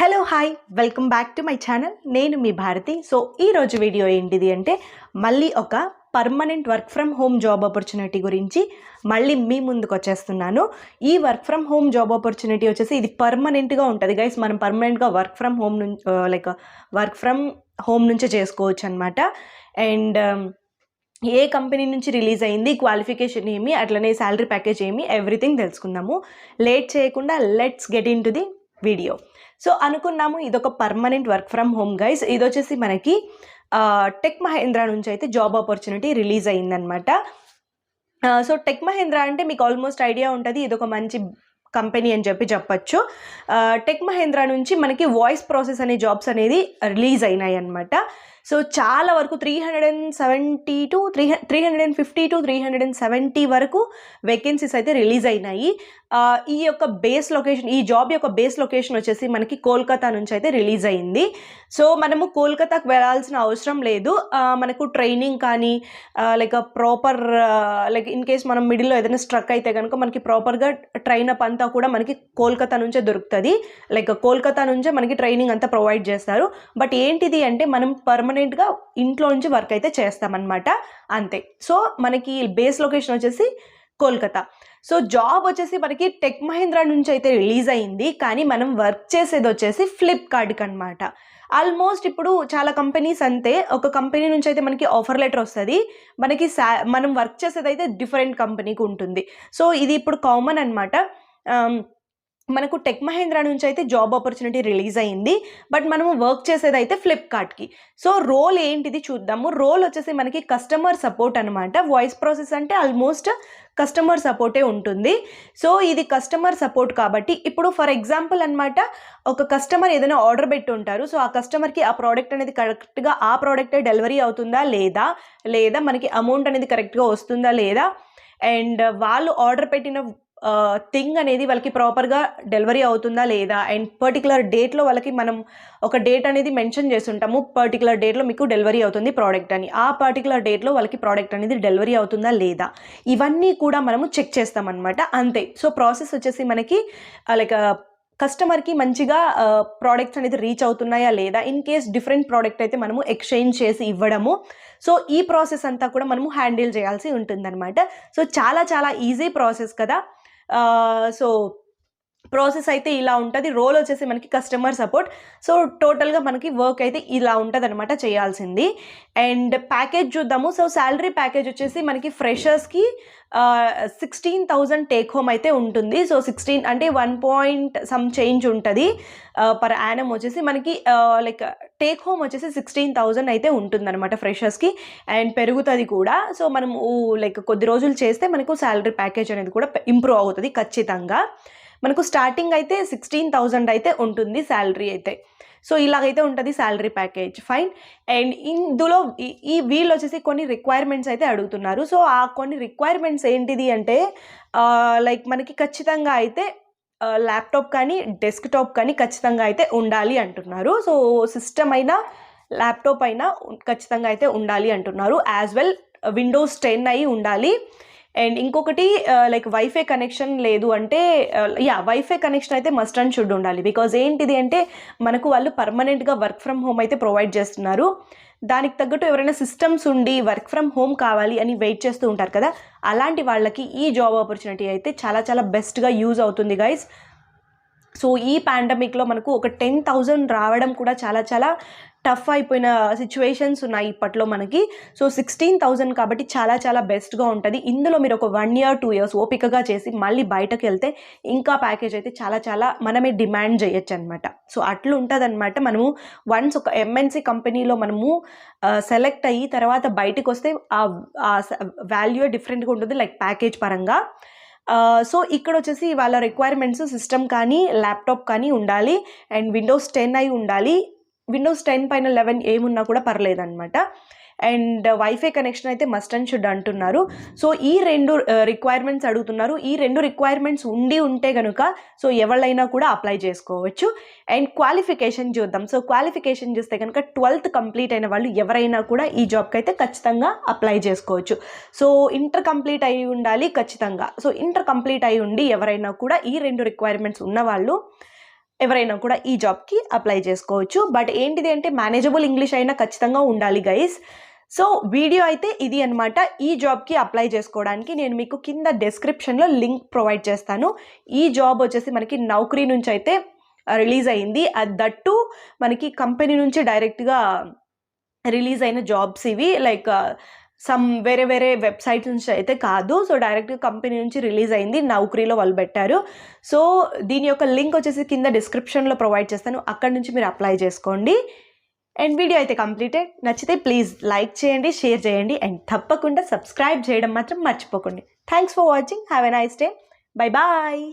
Hello hi welcome back to my channel. నేను మీ Bharati. So ఈరోజు video ఏంటిది అంటే మళ్ళీ ఒక permanent work from home job opportunity గురించి మళ్ళీ మీ ముందుకు వచ్చేస్తున్నాను. ఈ work from home job opportunity వచ్చేసి ఇది పర్మనెంట్గా ఉంటుంది గైస్. మనం పర్మనెంట్గా work from home work from home నుంచే చేసుకోవచ్చు అనమాట. అండ్ ఏ కంపెనీ నుంచి రిలీజ్ అయింది, క్వాలిఫికేషన్ ఏమి, అట్లనే శాలరీ ప్యాకేజ్ ఏమి, ఎవ్రీథింగ్ తెలుసుకుందాము. లేట్ చేయకుండా let's get in to the video. So అనుకున్నాము ఇదొక permanent work from home guys. ఇది వచ్చేసి మనకి టెక్ మహేంద్ర నుంచి అయితే జాబ్ ఆపర్చునిటీ రిలీజ్ అయిందనమాట. సో టెక్ మహేంద్ర అంటే మీకు ఆల్మోస్ట్ ఐడియా ఉంటుంది, ఇదొక మంచి కంపెనీ అని చెప్పచ్చు. టెక్ మహేంద్ర నుంచి మనకి వాయిస్ ప్రాసెస్ అనే జాబ్స్ అనేది రిలీజ్ అయినాయి అనమాట. సో చాలా వరకు 350 to 370 వరకు వేకెన్సీస్ అయితే రిలీజ్ అయినాయి. ఈ యొక్క బేస్ లొకేషన్, ఈ జాబ్ యొక్క బేస్ లొకేషన్ వచ్చేసి మనకి కోల్కతా నుంచి అయితే రిలీజ్ అయింది. సో మనము కోల్కతాకు వెళ్ళాల్సిన అవసరం లేదు. మనకు ట్రైనింగ్ కానీ ప్రాపర్ ఇన్ కేస్ మనం మిడిల్లో ఏదైనా స్ట్రక్ అయితే కనుక మనకి ప్రాపర్గా ట్రైన్ అప్ అంతా కూడా మనకి కోల్కతా నుంచే దొరుకుతుంది. కోల్కతా నుంచే మనకి ట్రైనింగ్ అంతా ప్రొవైడ్ చేస్తారు. బట్ ఏంటిది అంటే మనం పర్మనెంట్గా ఇంట్లో నుంచి వర్క్ అయితే చేస్తామన్నమాట, అంతే. సో మనకి బేస్ లొకేషన్ వచ్చేసి కోల్కతా. సో జాబ్ వచ్చేసి మనకి టెక్ మహేంద్ర నుంచి అయితే రిలీజ్ అయింది, కానీ మనం వర్క్ చేసేది వచ్చేసి ఫ్లిప్కార్ట్కి అనమాట. ఆల్మోస్ట్ ఇప్పుడు చాలా కంపెనీస్ అంతే, ఒక కంపెనీ నుంచి అయితే మనకి ఆఫర్ లెటర్ వస్తుంది, మనకి మనం వర్క్ చేసేది అయితే డిఫరెంట్ కంపెనీకి ఉంటుంది. సో ఇది ఇప్పుడు కామన్ అనమాట. మనకు టెక్ మహేంద్ర నుంచి అయితే జాబ్ ఆపర్చునిటీ రిలీజ్ అయింది, బట్ మనము వర్క్ చేసేది అయితే ఫ్లిప్కార్ట్కి. సో రోల్ ఏంటిది చూద్దాము. రోల్ వచ్చేసి మనకి కస్టమర్ సపోర్ట్ అనమాట. వాయిస్ ప్రాసెస్ అంటే ఆల్మోస్ట్ కస్టమర్ సపోర్టే ఉంటుంది. సో ఇది కస్టమర్ సపోర్ట్ కాబట్టి ఇప్పుడు ఫర్ ఎగ్జాంపుల్ అనమాట, ఒక కస్టమర్ ఏదైనా ఆర్డర్ పెట్టి ఉంటారు. సో ఆ కస్టమర్కి ఆ ప్రోడక్ట్ అనేది కరెక్ట్గా ఆ ప్రోడక్టే డెలివరీ అవుతుందా లేదా మనకి అమౌంట్ అనేది కరెక్ట్గా వస్తుందా లేదా, అండ్ వాళ్ళు ఆర్డర్ పెట్టిన థింగ్ అనేది వాళ్ళకి ప్రాపర్గా డెలివరీ అవుతుందా లేదా, అండ్ పర్టికులర్ డేట్లో వాళ్ళకి మనం ఒక డేట్ అనేది మెన్షన్ చేస్తుంటాము, పర్టికులర్ డేట్లో మీకు డెలివరీ అవుతుంది ప్రోడక్ట్ అని. ఆ పర్టికులర్ డేట్లో వాళ్ళకి ప్రోడక్ట్ అనేది డెలివరీ అవుతుందా లేదా, ఇవన్నీ కూడా మనము చెక్ చేస్తామన్నమాట, అంతే. సో ప్రాసెస్ వచ్చేసి మనకి కస్టమర్కి మంచిగా ప్రోడక్ట్స్ అనేది రీచ్ అవుతున్నాయా లేదా, ఇన్ కేస్ డిఫరెంట్ ప్రోడక్ట్ అయితే మనము ఎక్స్చేంజ్ చేసి ఇవ్వడము. సో ఈ ప్రాసెస్ అంతా కూడా మనము హ్యాండిల్ చేయాల్సి ఉంటుందన్నమాట. సో చాలా చాలా ఈజీ ప్రాసెస్ కదా. సో ప్రాసెస్ అయితే ఇలా ఉంటుంది. రోల్ వచ్చేసి మనకి కస్టమర్ సపోర్ట్. సో టోటల్గా మనకి వర్క్ అయితే ఇలా ఉంటుంది అనమాట చేయాల్సింది. అండ్ ప్యాకేజ్ చూద్దాము. సో శాలరీ ప్యాకేజ్ వచ్చేసి మనకి ఫ్రెషర్స్కి 16,000 టేక్ హోమ్ అయితే ఉంటుంది. సో 16 అంటే 1 చేంజ్ ఉంటుంది పర్ యానం వచ్చేసి మనకి టేక్ హోమ్ వచ్చేసి 16,000 అయితే ఉంటుందన్నమాట ఫ్రెషర్స్కి, అండ్ పెరుగుతుంది కూడా. సో మనము కొద్ది రోజులు చేస్తే మనకు శాలరీ ప్యాకేజ్ అనేది కూడా ఇంప్రూవ్ అవుతుంది ఖచ్చితంగా. మనకు స్టార్టింగ్ అయితే 16,000 అయితే ఉంటుంది శాలరీ అయితే. సో ఇలాగైతే ఉంటుంది శాలరీ ప్యాకేజ్, ఫైన్. అండ్ ఇందులో వీళ్ళు వచ్చేసి కొన్ని రిక్వైర్మెంట్స్ అయితే అడుగుతున్నారు. సో ఆ కొన్ని రిక్వైర్మెంట్స్ ఏంటిది అంటే మనకి ఖచ్చితంగా అయితే ల్యాప్టాప్ కానీ డెస్క్టాప్ కానీ ఖచ్చితంగా అయితే ఉండాలి అంటున్నారు. సో సిస్టమ్ అయినా ల్యాప్టాప్ అయినా ఖచ్చితంగా అయితే ఉండాలి అంటున్నారు. యాజ్ వెల్ విండోస్ 10 అయి ఉండాలి. అండ్ ఇంకొకటి వైఫై కనెక్షన్ లేదు అంటే వైఫై కనెక్షన్ అయితే మస్ట్ అండ్ షుడ్ ఉండాలి. బికాజ్ ఏంటిది అంటే మనకు వాళ్ళు పర్మనెంట్గా వర్క్ ఫ్రమ్ హోమ్ అయితే ప్రొవైడ్ చేస్తున్నారు. దానికి తగ్గట్టు ఎవరైనా సిస్టమ్స్ ఉండి వర్క్ ఫ్రమ్ హోమ్ కావాలి అని వెయిట్ చేస్తూ ఉంటారు కదా, అలాంటి వాళ్ళకి ఈ జాబ్ ఆపర్చునిటీ అయితే చాలా చాలా బెస్ట్గా యూజ్ అవుతుంది గైస్. సో ఈ పాండమిక్లో మనకు ఒక 10,000 రావడం కూడా చాలా చాలా టఫ్ అయిపోయిన సిచ్యువేషన్స్ ఉన్నాయి ఇప్పట్లో మనకి. సో 16,000 కాబట్టి చాలా చాలా బెస్ట్గా ఉంటుంది. ఇందులో మీరు ఒక 1 year 2 years ఓపికగా చేసి మళ్ళీ బయటకు వెళ్తే ఇంకా ప్యాకేజ్ అయితే చాలా చాలా మనమే డిమాండ్ చేయొచ్చు అనమాట. సో అట్లా ఉంటుంది అనమాట. మనము వన్స్ ఒక ఎంఎన్సీ కంపెనీలో మనము సెలెక్ట్ అయ్యి తర్వాత బయటకు వస్తే ఆ వాల్యూ డిఫరెంట్గా ఉంటుంది ప్యాకేజ్ పరంగా. సో ఇక్కడ వచ్చేసి వాళ్ళ రిక్వైర్మెంట్స్ సిస్టమ్ కానీ ల్యాప్టాప్ కానీ ఉండాలి, అండ్ విండోస్ 10 అయి ఉండాలి. విండోస్ 10 పైన 11 ఏమున్నా కూడా పర్లేదన్నమాట. అండ్ వైఫై కనెక్షన్ అయితే మస్ట్ అండ్ షుడ్ అంటున్నారు. సో ఈ 2 రిక్వైర్మెంట్స్ అడుగుతున్నారు. ఈ 2 రిక్వైర్మెంట్స్ ఉంటే కనుక సో ఎవరైనా కూడా అప్లై చేసుకోవచ్చు. అండ్ క్వాలిఫికేషన్ చూద్దాం. సో క్వాలిఫికేషన్ చూస్తే కనుక 12th కంప్లీట్ అయిన వాళ్ళు ఎవరైనా కూడా ఈ జాబ్కి అయితే ఖచ్చితంగా అప్లై చేసుకోవచ్చు. సో ఇంటర్ కంప్లీట్ అయి ఉండాలి ఖచ్చితంగా. సో ఇంటర్ కంప్లీట్ అయి ఉండి ఎవరైనా కూడా ఈ 2 రిక్వైర్మెంట్స్ ఉన్నవాళ్ళు ఎవరైనా కూడా ఈ జాబ్కి అప్లై చేసుకోవచ్చు. బట్ ఏంటిది అంటే మేనేజబుల్ ఇంగ్లీష్ అయినా ఖచ్చితంగా ఉండాలి గైస్. సో వీడియో అయితే ఇది అనమాట. ఈ జాబ్కి అప్లై చేసుకోవడానికి నేను మీకు కింద డిస్క్రిప్షన్లో లింక్ ప్రొవైడ్ చేస్తాను. ఈ జాబ్ వచ్చేసి మనకి నౌకరీ నుంచి అయితే రిలీజ్ అయింది. దట్టు మనకి కంపెనీ నుంచి డైరెక్ట్గా రిలీజ్ అయిన జాబ్స్ ఇవి. లైక్ సమ్ వేరే వేరే వెబ్సైట్స్ నుంచి అయితే కాదు. సో డైరెక్ట్గా కంపెనీ నుంచి రిలీజ్ అయింది, నౌకరీలో వాళ్ళు పెట్టారు. సో దీని యొక్క లింక్ వచ్చేసి కింద డిస్క్రిప్షన్లో ప్రొవైడ్ చేస్తాను, అక్కడి నుంచి మీరు అప్లై చేసుకోండి. అండ్ వీడియో అయితే కంప్లీటెడ్. నచ్చితే ప్లీజ్ లైక్ చేయండి, షేర్ చేయండి అండ్ తప్పకుండా సబ్స్క్రైబ్ చేయడం మాత్రం మర్చిపోకండి. Thanks for watching. Have a nice day. Bye bye.